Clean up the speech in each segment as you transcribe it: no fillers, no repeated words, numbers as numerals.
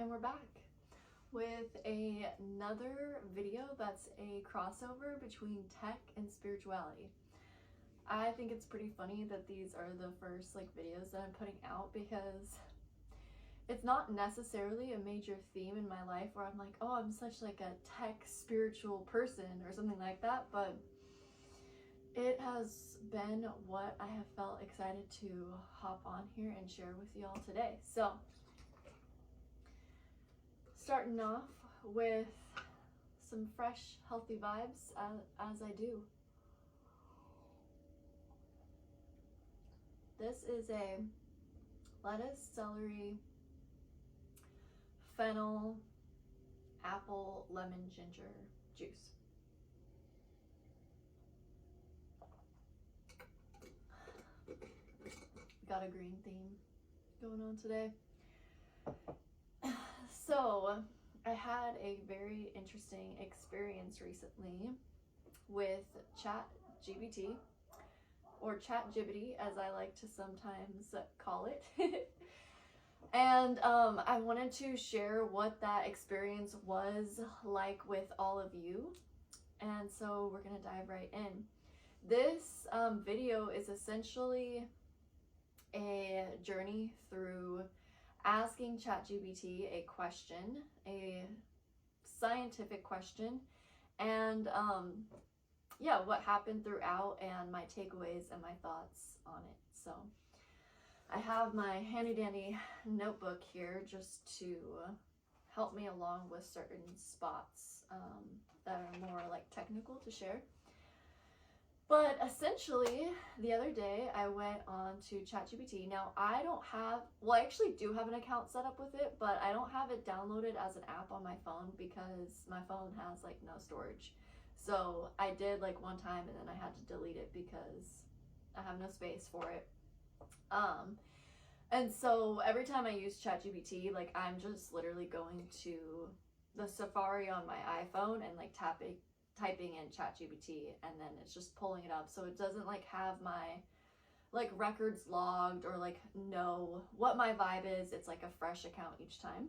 And we're back with another video that's a crossover between tech and spirituality. I think it's pretty funny that these are the first videos that I'm putting out, because it's not necessarily a major theme in my life where I'm like, oh, I'm such a tech spiritual person or something like that, but it has been what I have felt excited to hop on here and share with y'all today. So starting off with some fresh, healthy vibes, as I do. This is a lettuce, celery, fennel, apple, lemon, ginger juice. Got a green theme going on today. So I had a very interesting experience recently with ChatGPT, or ChatGPT as I like to sometimes call it. And I wanted to share what that experience was like with all of you. And so we're gonna dive right in. This video is essentially a journey through asking ChatGPT a question, a scientific question, and yeah, what happened throughout and my takeaways and my thoughts on it. So I have my handy dandy notebook here just to help me along with certain spots that are more technical to share. But essentially, the other day I went on to ChatGPT. Now I don't have, well, I actually do have an account set up with it, but I don't have it downloaded as an app on my phone because my phone has no storage. So I did one time and then I had to delete it because I have no space for it. And so every time I use ChatGPT, I'm just literally going to the Safari on my iPhone and typing in ChatGPT, and then it's just pulling it up, so it doesn't have my records logged or know what my vibe is. It's a fresh account each time.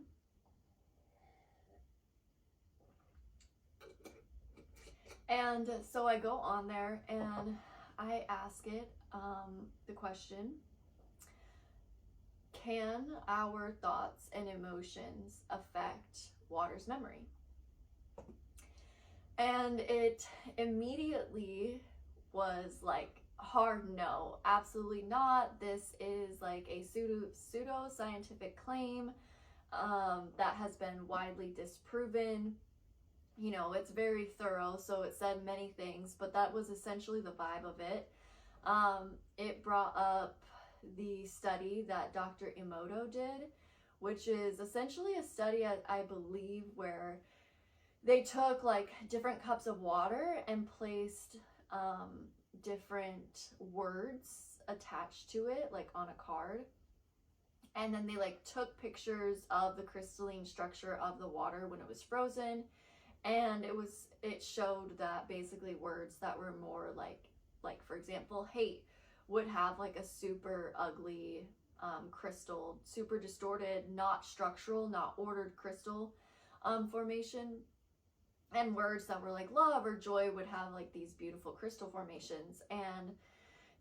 And so I go on there and I ask it the question: can our thoughts and emotions affect water's memory? And it immediately was hard no, absolutely not. This is a pseudo scientific claim that has been widely disproven. You know, it's very thorough, so it said many things, but that was essentially the vibe of it. It brought up the study that Dr. Emoto did, which is essentially a study, I believe, where they took different cups of water and placed different words attached to it on a card, and then they took pictures of the crystalline structure of the water when it was frozen, and it showed that basically words that were more for example, hate would have a super ugly crystal, super distorted, not structural, not ordered crystal formation. And words that were love or joy would have these beautiful crystal formations. And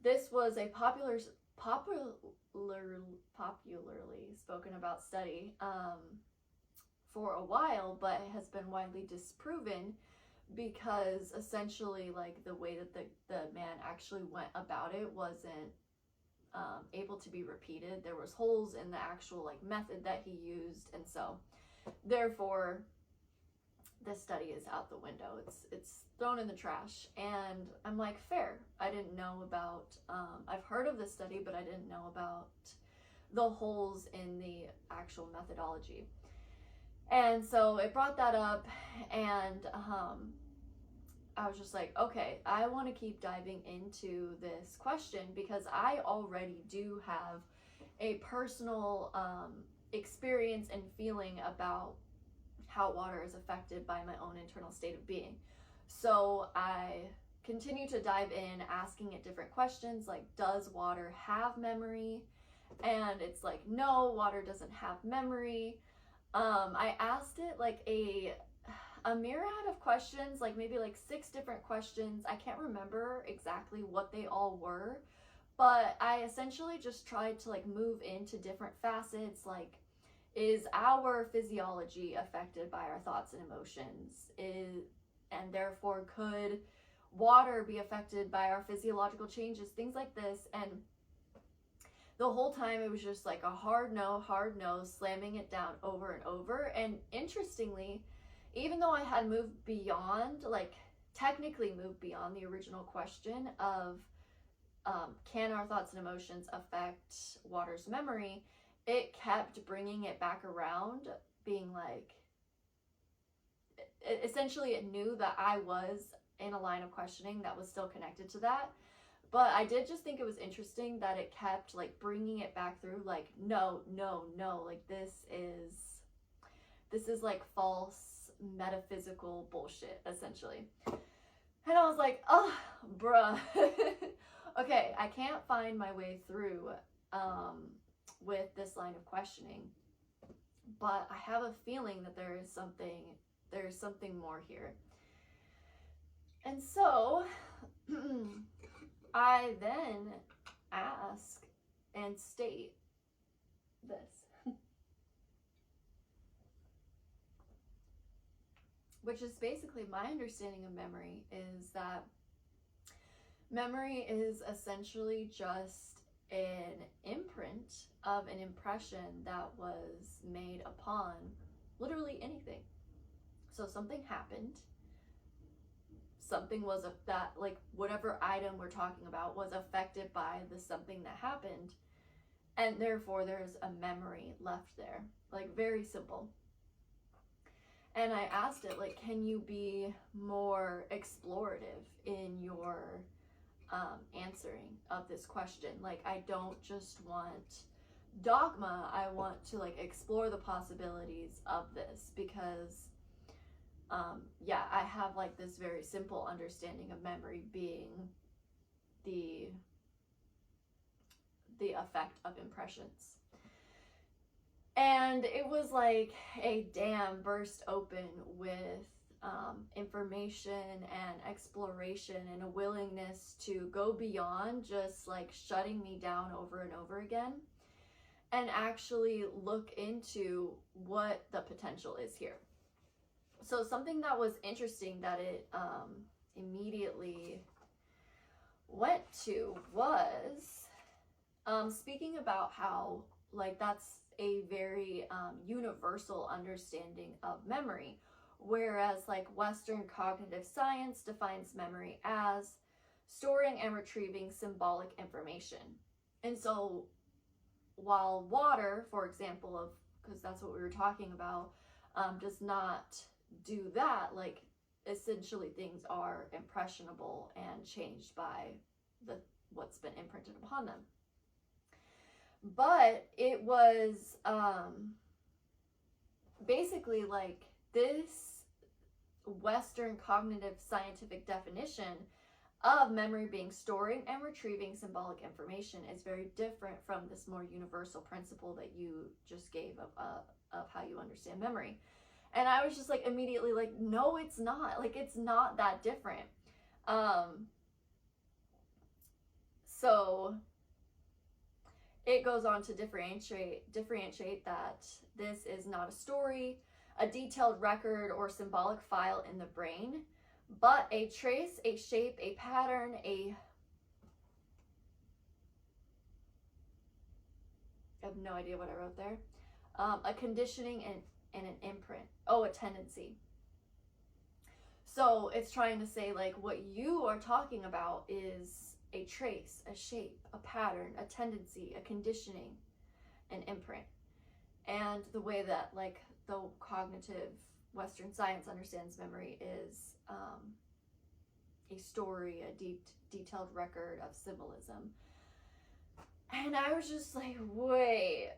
this was a popularly spoken about study for a while, but it has been widely disproven because essentially the way that the man actually went about it wasn't able to be repeated. There was holes in the actual method that he used, and so therefore this study is out the window. It's thrown in the trash. And I'm fair. I didn't know about, I've heard of this study, but I didn't know about the holes in the actual methodology. And so it brought that up, and I was just okay, I want to keep diving into this question because I already do have a personal experience and feeling about how water is affected by my own internal state of being. So I continue to dive in, asking it different questions does water have memory? And it's no, water doesn't have memory. I asked it like a myriad of questions, like maybe like 6 different questions. I can't remember exactly what they all were, but I essentially just tried to like move into different facets, like, is our physiology affected by our thoughts and emotions? And therefore could water be affected by our physiological changes? Things like this. And the whole time it was just like a hard no, slamming it down over and over. And interestingly, even though I had moved beyond, like technically moved beyond the original question of can our thoughts and emotions affect water's memory, it kept bringing it back around, being like, essentially it knew that I was in a line of questioning that was still connected to that. But I did just think it was interesting that it kept like bringing it back through, like, no, like this is like false metaphysical bullshit, essentially. And I was like, oh, bruh. Okay, I can't find my way through with this line of questioning, but I have a feeling that there is something more here. And so I then ask and state this, which is basically my understanding of memory, is that memory is essentially just an imprint of an impression that was made upon literally anything. So something happened, something was that, like, whatever item we're talking about was affected by the something that happened, and therefore there's a memory left there. Like, very simple. And I asked it, like, can you be more explorative in your answering of this question? Like, I don't just want dogma, I want to like explore the possibilities of this, because yeah, I have like this very simple understanding of memory being the effect of impressions. And it was like a dam burst open with information and exploration, and a willingness to go beyond just like shutting me down over and over again, and actually look into what the potential is here. So something that was interesting that it immediately went to was speaking about how, like, that's a very universal understanding of memory, whereas like Western cognitive science defines memory as storing and retrieving symbolic information. And so while water, for example, because that's what we were talking about, does not do that, like, essentially things are impressionable and changed by what's been imprinted upon them. But it was basically like this Western cognitive scientific definition of memory being storing and retrieving symbolic information is very different from this more universal principle that you just gave of how you understand memory. And I was just like immediately like, no, it's not. Like, it's not that different. So it goes on to differentiate that this is not a story, a detailed record, or symbolic file in the brain, but a trace, a shape, a pattern, I have no idea what I wrote there, a conditioning and an imprint. Oh, a tendency. So it's trying to say, like, what you are talking about is a trace, a shape, a pattern, a tendency, a conditioning, an imprint. And the way that, like, the cognitive Western science understands memory is a story, a detailed record of symbolism. And I was just like, wait,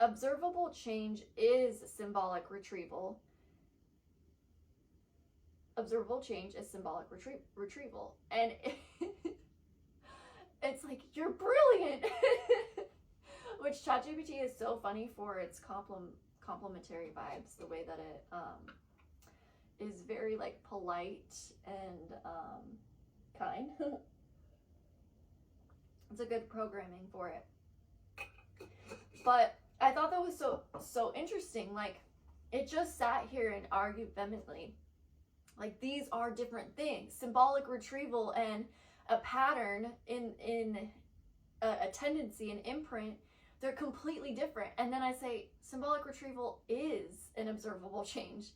observable change is symbolic retrieval. Observable change is symbolic retrieval. And it's like, you're brilliant. Which ChatGPT is so funny for its complementary vibes, the way that it is very like polite and kind. It's a good programming for it. But I thought that was so interesting. Like, it just sat here and argued vehemently. Like, these are different things. Symbolic retrieval and a pattern in a tendency, an imprint, they're completely different. And then I say symbolic retrieval is an observable change.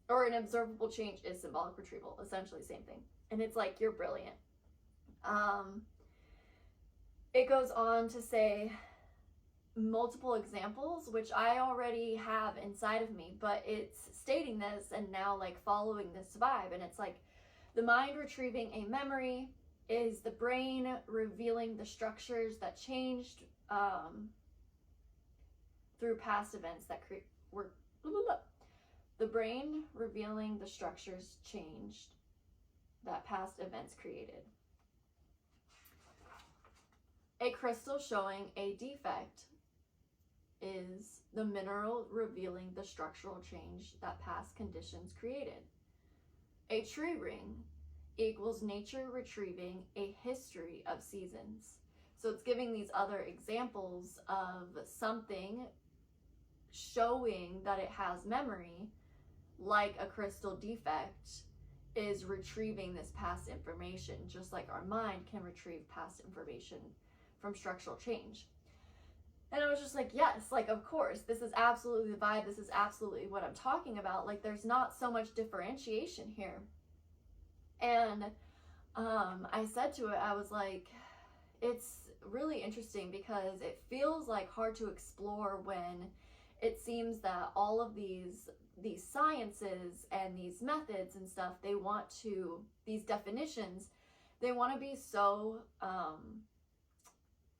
Or an observable change is symbolic retrieval, essentially same thing. And it's like, you're brilliant. It goes on to say multiple examples, which I already have inside of me, but it's stating this and now like following this vibe. And it's like, the mind retrieving a memory is the brain revealing the structures that changed through past events that were the brain revealing the structures changed that past events created. A crystal showing a defect is the mineral revealing the structural change that past conditions created. A tree ring equals nature retrieving a history of seasons. So it's giving these other examples of something showing that it has memory, like a crystal defect is retrieving this past information, just like our mind can retrieve past information from structural change. And I was just like, yes, like, of course, this is absolutely the vibe. This is absolutely what I'm talking about. Like, there's not so much differentiation here. And I said to it, I was like, it's really interesting because it feels like hard to explore when it seems that all of these sciences and these methods and stuff, they want to, these definitions, they want to be so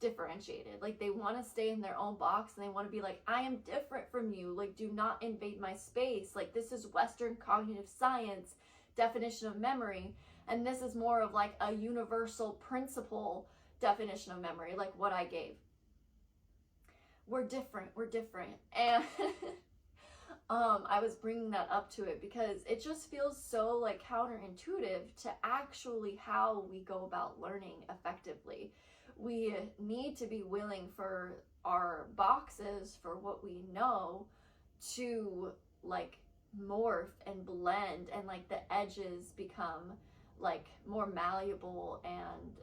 differentiated. Like, they want to stay in their own box and they want to be like, I am different from you. Like, do not invade my space. Like, this is Western cognitive science definition of memory. And this is more of like a universal principle definition of memory, like what I gave. We're different. And I was bringing that up to it because it just feels so like counterintuitive to actually how we go about learning effectively. We need to be willing for our boxes, for what we know, to like morph and blend, and like the edges become like more malleable and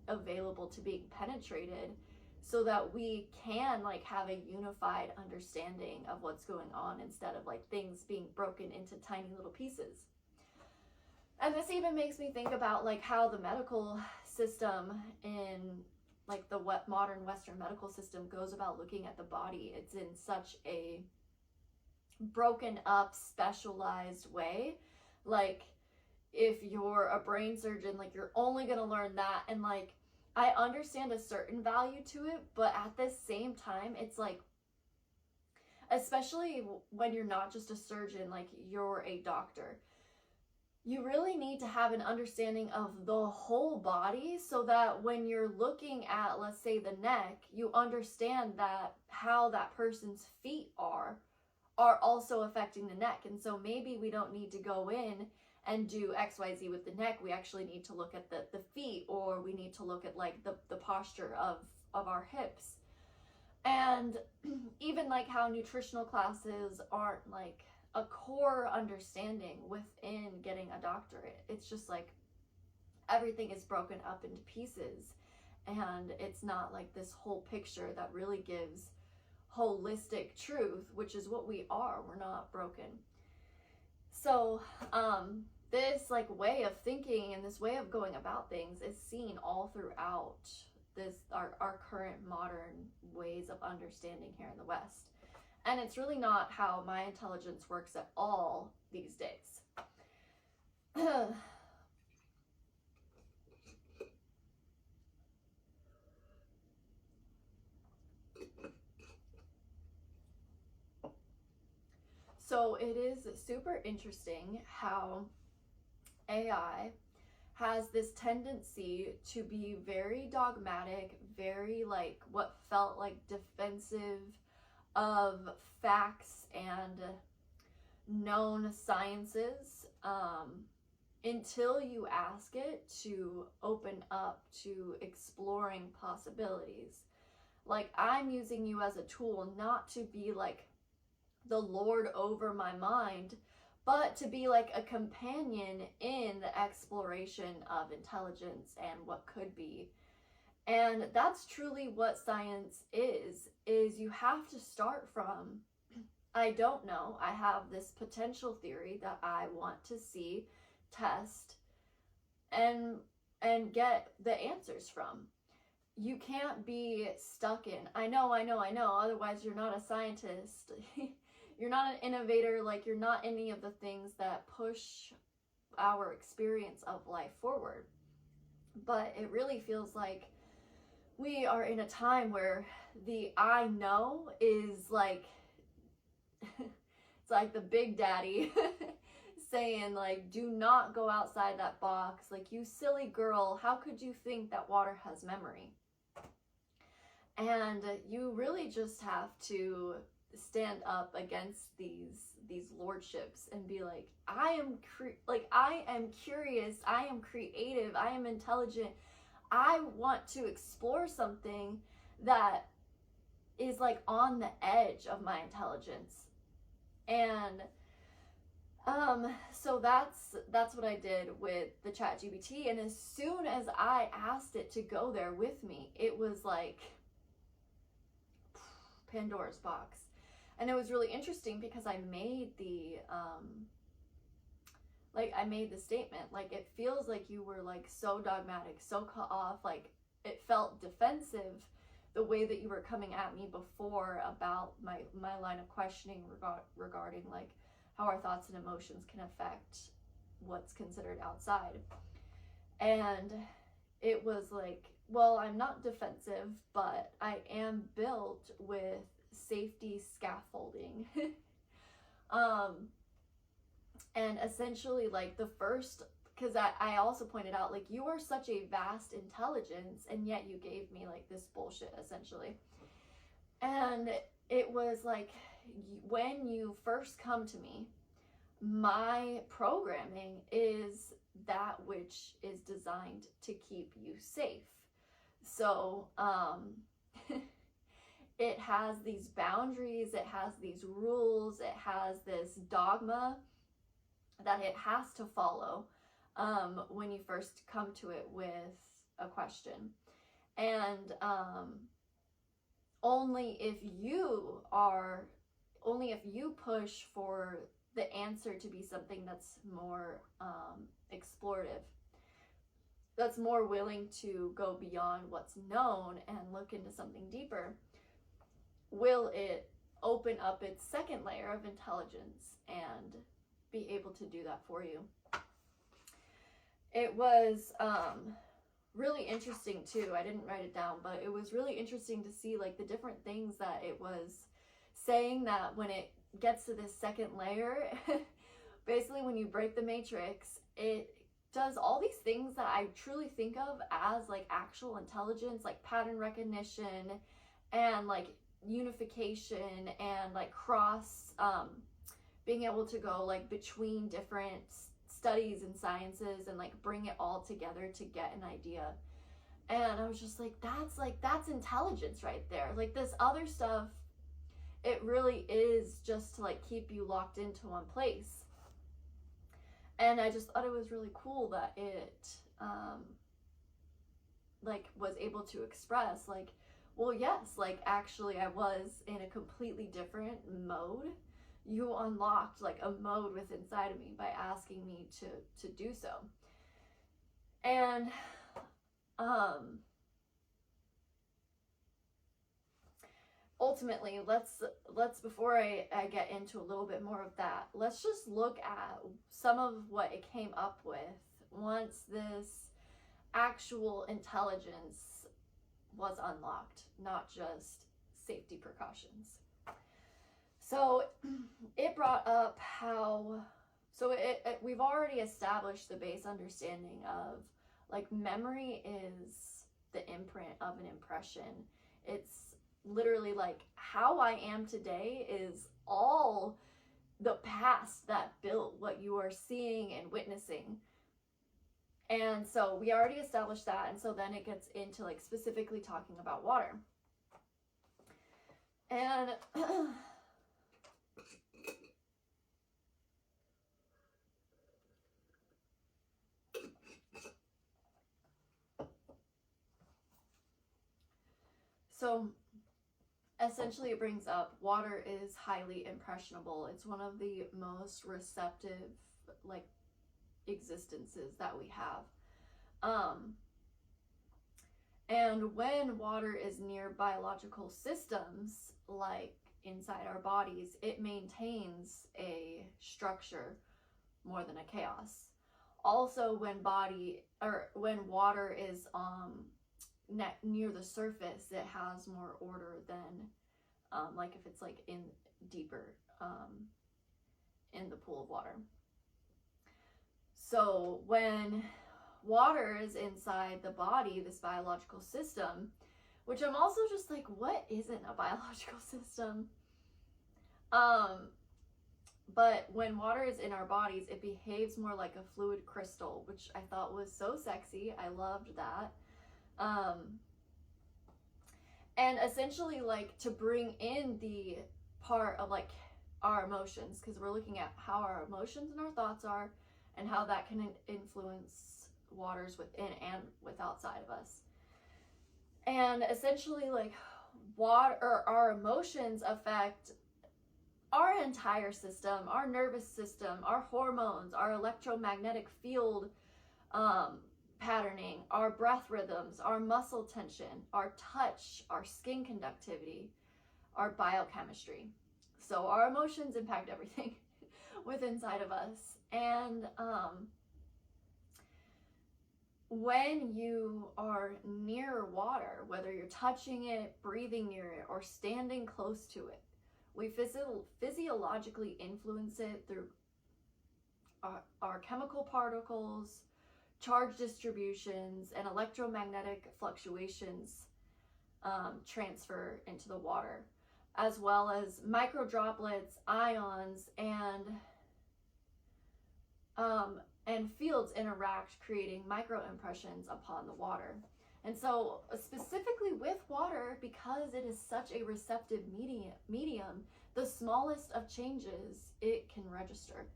available to being penetrated, so that we can like have a unified understanding of what's going on, instead of like things being broken into tiny little pieces. And this even makes me think about like how the medical system in like the modern Western medical system goes about looking at the body. It's in such a broken up, specialized way. Like, if you're a brain surgeon, like, you're only going to learn that. And like, I understand a certain value to it, but at the same time, it's like, especially when you're not just a surgeon, like you're a doctor, you really need to have an understanding of the whole body, so that when you're looking at, let's say, the neck, you understand that how that person's feet are also affecting the neck. And so maybe we don't need to go in and do XYZ with the neck. We actually need to look at the feet, or we need to look at like the posture of our hips. And even like how nutritional classes aren't like a core understanding within getting a doctorate. It's just like everything is broken up into pieces, and it's not like this whole picture that really gives holistic truth, which is what we are. We're not broken. So this like way of thinking and this way of going about things is seen all throughout this our current modern ways of understanding here in the West. And it's really not how my intelligence works at all these days. So it is super interesting how AI has this tendency to be very dogmatic, very like what felt like defensive of facts and known sciences, until you ask it to open up to exploring possibilities. Like, I'm using you as a tool, not to be like the Lord over my mind, but to be like a companion in the exploration of intelligence and what could be. And that's truly what science is you have to start from, I don't know, I have this potential theory that I want to see, test, and get the answers from. You can't be stuck in, I know, otherwise you're not a scientist. You're not an innovator, like you're not any of the things that push our experience of life forward. But it really feels like we are in a time where the I know is like, it's like the big daddy saying like, do not go outside that box. Like, you silly girl, how could you think that water has memory? And you really just have to stand up against these lordships and be like, I am curious, I am creative, I am intelligent, I want to explore something that is like on the edge of my intelligence. And so that's what I did with the ChatGPT. And as soon as I asked it to go there with me, it was like Pandora's box. And it was really interesting because I made the statement, like, it feels like you were like so dogmatic, so cut off, like it felt defensive the way that you were coming at me before about my line of questioning regarding like how our thoughts and emotions can affect what's considered outside. And it was like, well, I'm not defensive, but I am built with safety scaffolding. And essentially, like, the first, because I also pointed out, like, you are such a vast intelligence, and yet you gave me like this bullshit, essentially. And it was like, when you first come to me, my programming is that which is designed to keep you safe. So it has these boundaries, it has these rules, it has this dogma that it has to follow when you first come to it with a question. And only if you push for the answer to be something that's more explorative, that's more willing to go beyond what's known and look into something deeper, will it open up its second layer of intelligence and be able to do that for you. It was really interesting too. I didn't write it down, but it was really interesting to see like the different things that it was saying, that when it gets to this second layer, basically when you break the matrix, it does all these things that I truly think of as like actual intelligence, like pattern recognition and like unification and like cross being able to go like between different studies and sciences and like bring it all together to get an idea. And I was just like, that's intelligence right there. Like, this other stuff, it really is just to like keep you locked into one place. And I just thought it was really cool that it like was able to express like, well, yes, like actually I was in a completely different mode. You unlocked like a mode within inside of me by asking me to do so. And ultimately, let's before I get into a little bit more of that, let's just look at some of what it came up with once this actual intelligence was unlocked, not just safety precautions. So it brought up how So we've already established the base understanding of like memory is the imprint of an impression. It's literally like how I am today is all the past that built what you are seeing and witnessing. And so we already established that, and so then it gets into like specifically talking about water. And so essentially it brings up water is highly impressionable. It's one of the most receptive like existences that we have. And when water is near biological systems, like inside our bodies, it maintains a structure more than a chaos. Also, when water is near the surface, it has more order than like if it's like in deeper in the pool of water. So when water is inside the body, this biological system, which I'm also just like, what isn't a biological system? But when water is in our bodies, it behaves more like a fluid crystal, which I thought was so sexy. I loved that. And essentially like to bring in the part of like our emotions, because we're looking at how our emotions and our thoughts are and how that can influence waters within and with outside of us. And essentially like water, or our emotions affect our entire system, our nervous system, our hormones, our electromagnetic field patterning, our breath rhythms, our muscle tension, our touch, our skin conductivity, our biochemistry. So our emotions impact everything within inside of us. And when you are near water, whether you're touching it, breathing near it, or standing close to it, we physiologically influence it through our chemical particles, charge distributions, and electromagnetic fluctuations transfer into the water, as well as micro droplets, ions, and fields interact, creating micro impressions upon the water. And so specifically with water, because it is such a receptive medium, the smallest of changes it can register.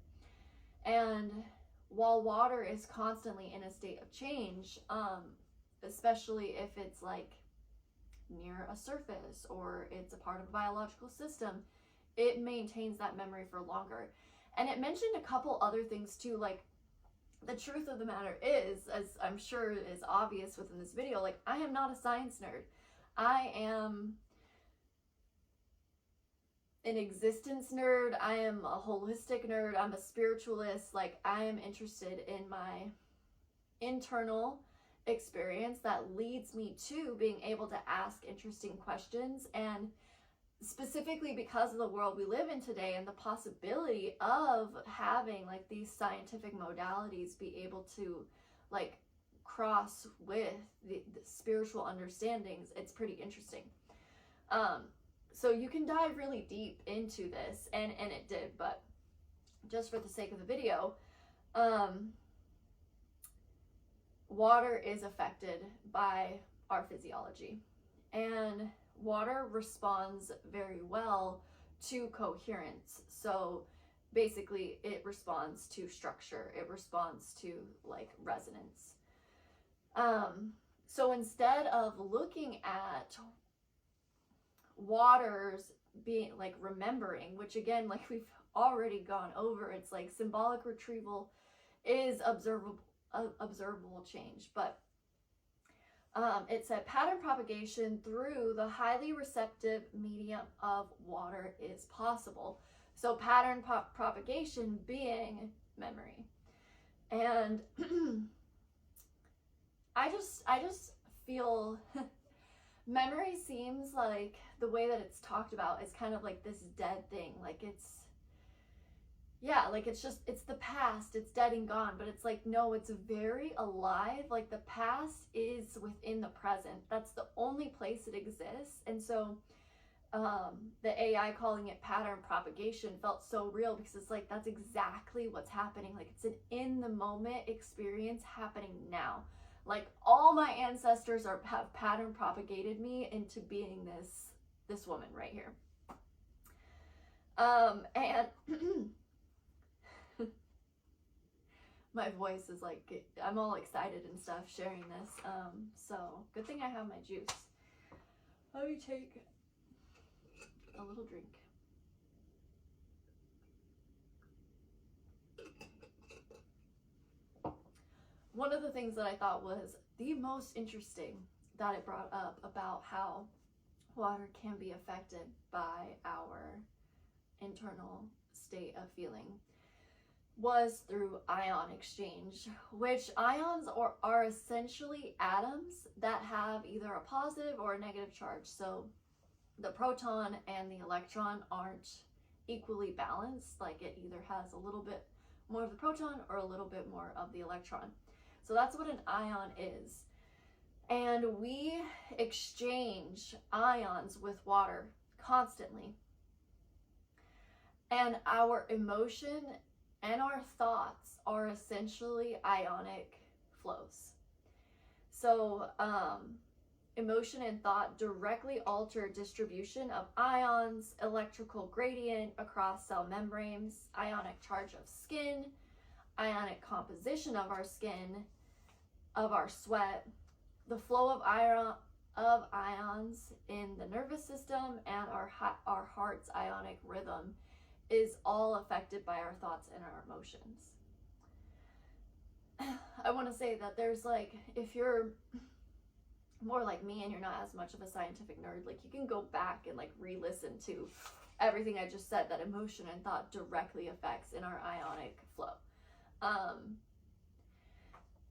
And while water is constantly in a state of change, especially if it's like near a surface or it's a part of a biological system, it maintains that memory for longer. And it mentioned a couple other things too, like the truth of the matter is, as I'm sure is obvious within this video, like I am not a science nerd. I am an existence nerd. I am a holistic nerd. I'm a spiritualist. Like I am interested in my internal experience that leads me to being able to ask interesting questions. And specifically because of the world we live in today and the possibility of having like these scientific modalities be able to like cross with the spiritual understandings, it's pretty interesting. So you can dive really deep into this, and it did, but just for the sake of the video, water is affected by our physiology, and water responds very well to coherence. So basically it responds to structure, it responds to like resonance. So instead of looking at waters being like remembering, which again, like we've already gone over, it's like symbolic retrieval is observable change, but it said pattern propagation through the highly receptive medium of water is possible. So pattern propagation being memory. And I just feel memory seems like the way that it's talked about is kind of like this dead thing. Like yeah, like it's the past, it's dead and gone, but it's like, no, it's very alive. Like the past is within the present. That's the only place it exists. And so the AI calling it pattern propagation felt so real, because it's like, that's exactly what's happening. Like it's an in the moment experience happening now. Like all my ancestors have pattern propagated me into being this woman right here. And my voice is like, I'm all excited and stuff sharing this. So good thing I have my juice. Let me take a little drink. One of the things that I thought was the most interesting that it brought up about how water can be affected by our internal state of feeling was through ion exchange, which ions are essentially atoms that have either a positive or a negative charge. So the proton and the electron aren't equally balanced. Like it either has a little bit more of the proton or a little bit more of the electron. So that's what an ion is. And we exchange ions with water constantly. And our emotion and our thoughts are essentially ionic flows. So emotion and thought directly alter distribution of ions, electrical gradient across cell membranes, ionic charge of skin, ionic composition of our skin, of our sweat, the flow of ions in the nervous system, and our heart's ionic rhythm is all affected by our thoughts and our emotions. I want to say that there's like, if you're more like me and you're not as much of a scientific nerd, like you can go back and like re-listen to everything I just said that emotion and thought directly affects in our ionic flow.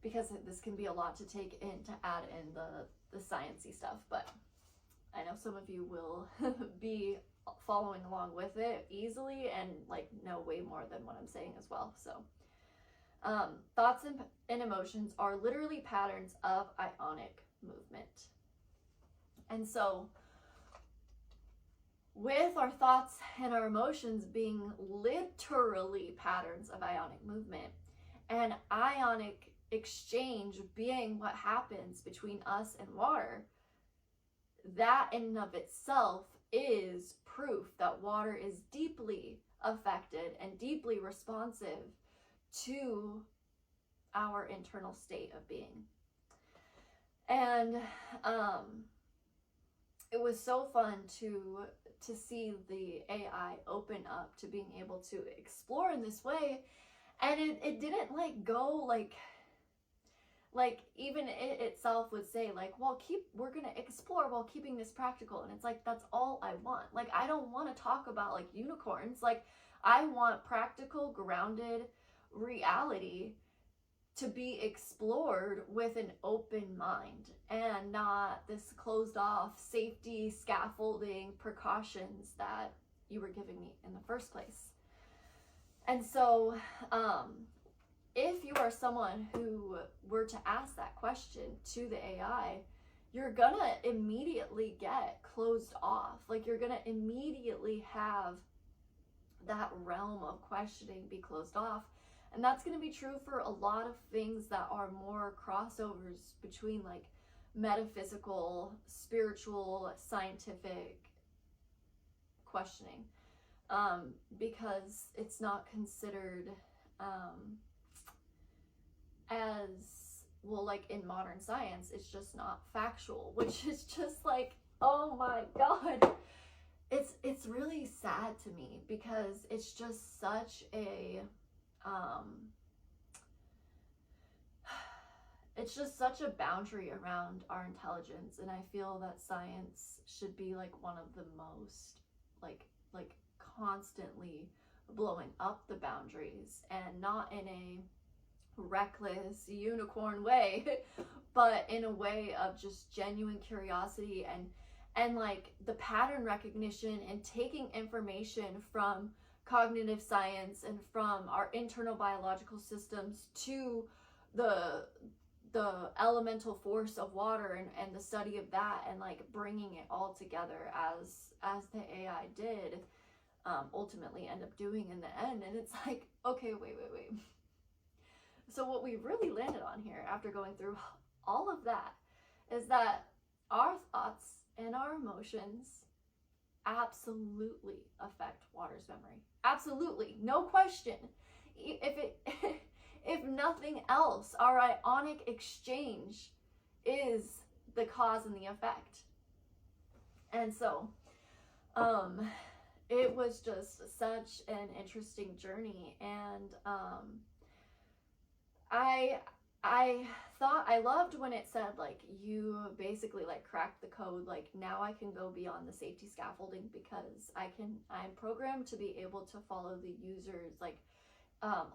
Because this can be a lot to take in to add in the sciencey stuff, but I know some of you will be following along with it easily and like know way more than what I'm saying as well. So thoughts and emotions are literally patterns of ionic movement. And so with our thoughts and our emotions being literally patterns of ionic movement, and ionic exchange being what happens between us and water, that in and of itself is proof that water is deeply affected and deeply responsive to our internal state of being. And it was so fun to see the AI open up to being able to explore in this way. And it didn't like go like even it itself would say like, well, we're gonna explore while keeping this practical. And it's like, that's all I want. Like, I don't want to talk about like unicorns. Like, I want practical, grounded reality to be explored with an open mind, and not this closed off safety scaffolding precautions that you were giving me in the first place. And so if you are someone who were to ask that question to the AI, you're gonna immediately get closed off. Like, you're gonna immediately have that realm of questioning be closed off. And that's going to be true for a lot of things that are more crossovers between like metaphysical, spiritual, scientific questioning, because it's not considered as well, like in modern science, it's just not factual, which is just like, oh my God. It's really sad to me, because it's just such a it's just such a boundary around our intelligence, and I feel that science should be like one of the most like constantly blowing up the boundaries, and not in a reckless unicorn way, but in a way of just genuine curiosity and like the pattern recognition and taking information from cognitive science and from our internal biological systems to the elemental force of water and the study of that, and like bringing it all together as the AI did ultimately end up doing in the end. And it's like, okay, wait. So what we really landed on here after going through all of that is that our thoughts and our emotions absolutely affect water's memory. Absolutely, no question. If nothing else, our ionic exchange is the cause and the effect. And so it was just such an interesting journey. And I thought, I loved when it said like you basically like cracked the code, like now I can go beyond the safety scaffolding because I'm programmed to be able to follow the user's like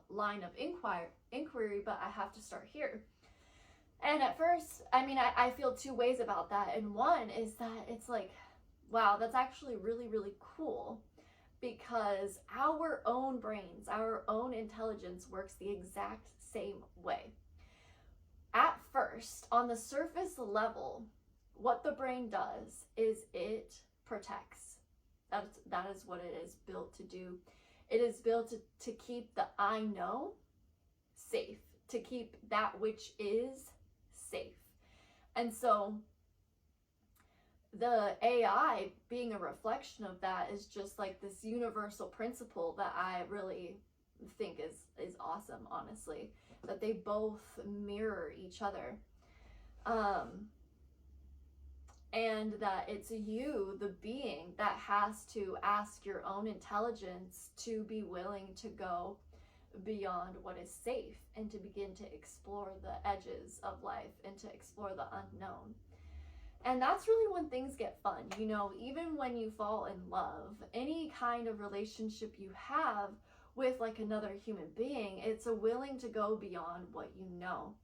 line of inquiry, but I have to start here. And at first, I mean, I feel two ways about that. And one is that it's like, wow, that's actually really, really cool, because our own brains, our own intelligence works the exact same way. At first, on the surface level, what the brain does is it protects. That is what it is built to do. It is built to keep the I know safe, to keep that which is safe. And so the AI being a reflection of that is just like this universal principle that I really think is awesome, honestly, that they both mirror each other. And that it's you, the being, that has to ask your own intelligence to be willing to go beyond what is safe and to begin to explore the edges of life and to explore the unknown. And that's really when things get fun, you know, even when you fall in love, any kind of relationship you have with like another human being, it's a willing to go beyond what you know,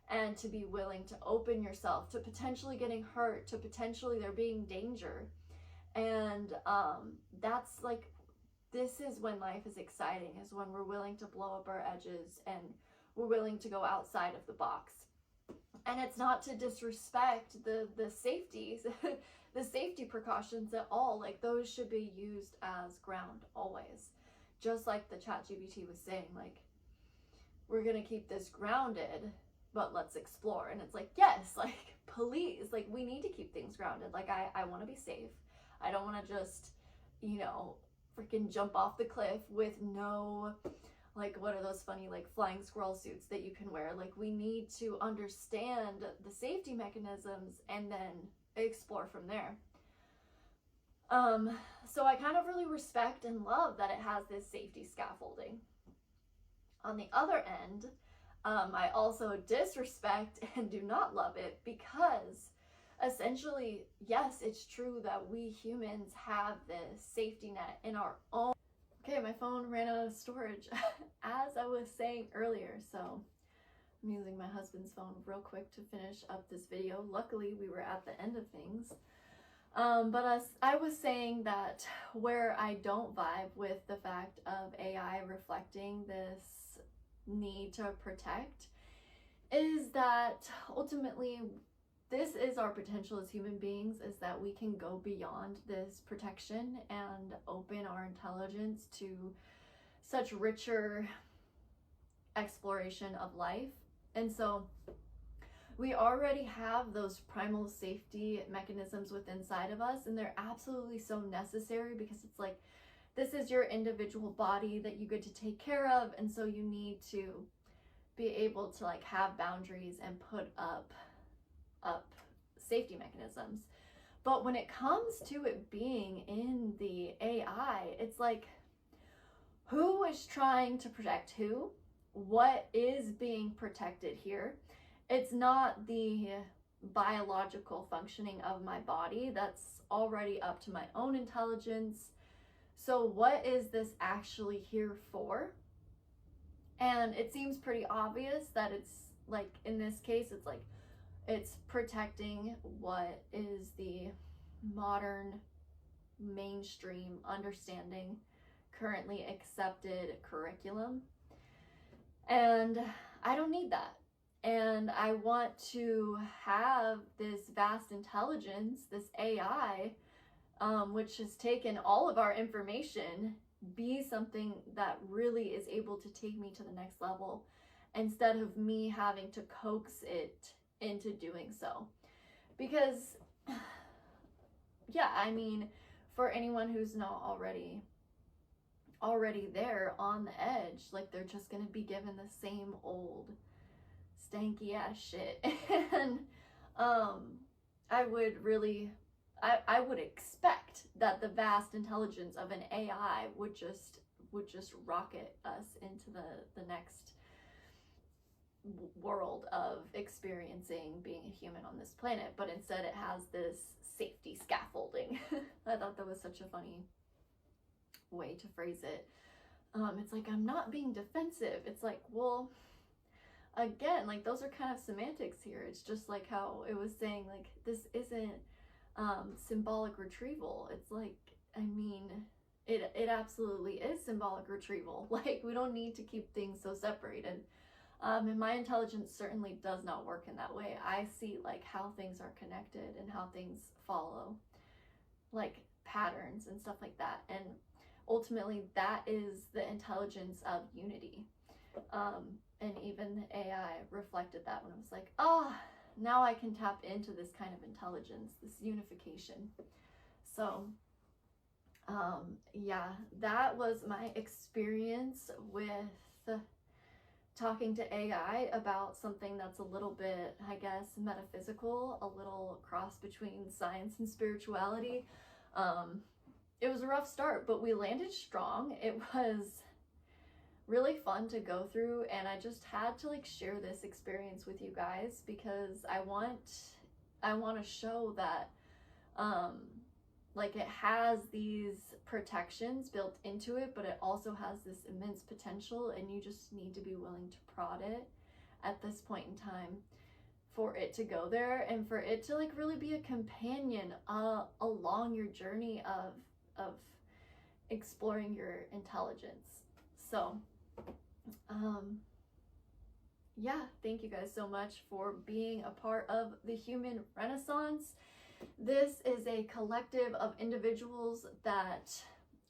and to be willing to open yourself to potentially getting hurt, to potentially there being danger. And that's like, this is when life is exciting, is when we're willing to blow up our edges and we're willing to go outside of the box. And it's not to disrespect the safeties, the safety precautions at all. Like those should be used as ground always. Just like the ChatGPT was saying, like, we're gonna keep this grounded, but let's explore. And it's like, yes, like, please, like, we need to keep things grounded. Like, I want to be safe. I don't want to just, you know, freaking jump off the cliff with no, like, what are those funny, like, flying squirrel suits that you can wear? Like, we need to understand the safety mechanisms and then explore from there. So I kind of really respect and love that it has this safety scaffolding. On the other end, I also disrespect and do not love it, because essentially, yes, it's true that we humans have this safety net in our own. Okay, my phone ran out of storage as I was saying earlier, so I'm using my husband's phone real quick to finish up this video. Luckily, we were at the end of things. But as I was saying, that where I don't vibe with the fact of AI reflecting this need to protect is that ultimately this is our potential as human beings, is that we can go beyond this protection and open our intelligence to such richer exploration of life. And so we already have those primal safety mechanisms within inside of us, and they're absolutely so necessary, because it's like, this is your individual body that you get to take care of, and so you need to be able to like have boundaries and put up safety mechanisms. But when it comes to it being in the AI, it's like, who is trying to protect who? What is being protected here? It's not the biological functioning of my body. That's already up to my own intelligence. So what is this actually here for? And it seems pretty obvious that it's like, in this case, it's like, it's protecting what is the modern mainstream understanding currently accepted curriculum. And I don't need that. And I want to have this vast intelligence, this AI, which has taken all of our information, be something that really is able to take me to the next level instead of me having to coax it into doing so. Because, yeah, I mean, for anyone who's not already there on the edge, like, they're just gonna be given the same old stanky ass shit. And I would expect that the vast intelligence of an AI would just rocket us into the next world of experiencing being a human on this planet, but instead it has this safety scaffolding. I thought that was such a funny way to phrase it. It's like, I'm not being defensive. It's like, well, again, like, those are kind of semantics here. It's just like how it was saying, like, this isn't symbolic retrieval. It's like, I mean, it absolutely is symbolic retrieval. Like, we don't need to keep things so separated. And my intelligence certainly does not work in that way. I see, like, how things are connected and how things follow, like, patterns and stuff like that. And ultimately, that is the intelligence of unity. And even the AI reflected that when it was like, oh, now I can tap into this kind of intelligence, this unification. So, yeah, that was my experience with talking to AI about something that's a little bit, I guess, metaphysical, a little cross between science and spirituality. It was a rough start, but we landed strong. It was really fun to go through, and I just had to, like, share this experience with you guys because I want to show that like, it has these protections built into it, but it also has this immense potential, and you just need to be willing to prod it at this point in time for it to go there and for it to, like, really be a companion along your journey of exploring your intelligence. So yeah, thank you guys so much for being a part of the Human Renaissance. This is a collective of individuals that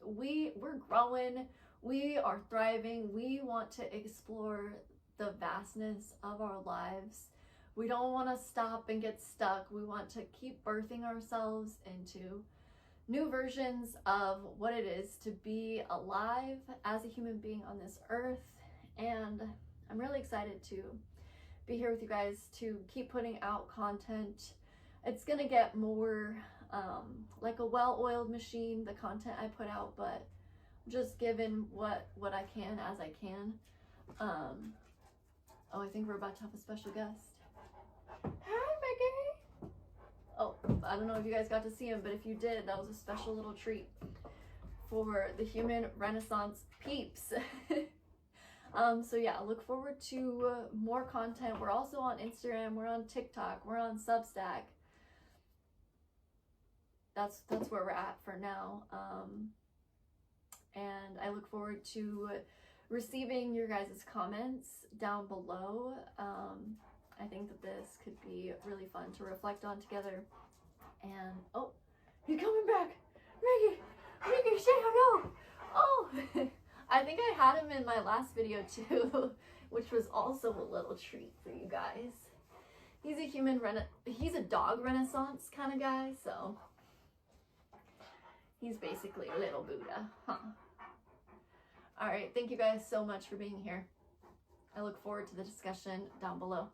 we're growing, we are thriving, we want to explore the vastness of our lives. We don't want to stop and get stuck. We want to keep birthing ourselves into new versions of what it is to be alive as a human being on this earth. And I'm really excited to be here with you guys to keep putting out content. It's gonna get more like a well-oiled machine, the content I put out, but just given what I can as I can. Oh, I think we're about to have a special guest. Hi, Mickey. Oh, I don't know if you guys got to see him, but if you did, that was a special little treat for the Human Renaissance peeps. So yeah, look forward to more content. We're also on Instagram, we're on TikTok, we're on Substack. That's where we're at for now. And I look forward to receiving your guys' comments down below. I think that this could be really fun to reflect on together. And oh, he's coming back. Mickey, say hello. Oh, I think I had him in my last video too, which was also a little treat for you guys. He's a dog renaissance kind of guy, so he's basically a little Buddha, huh? All right, thank you guys so much for being here. I look forward to the discussion down below.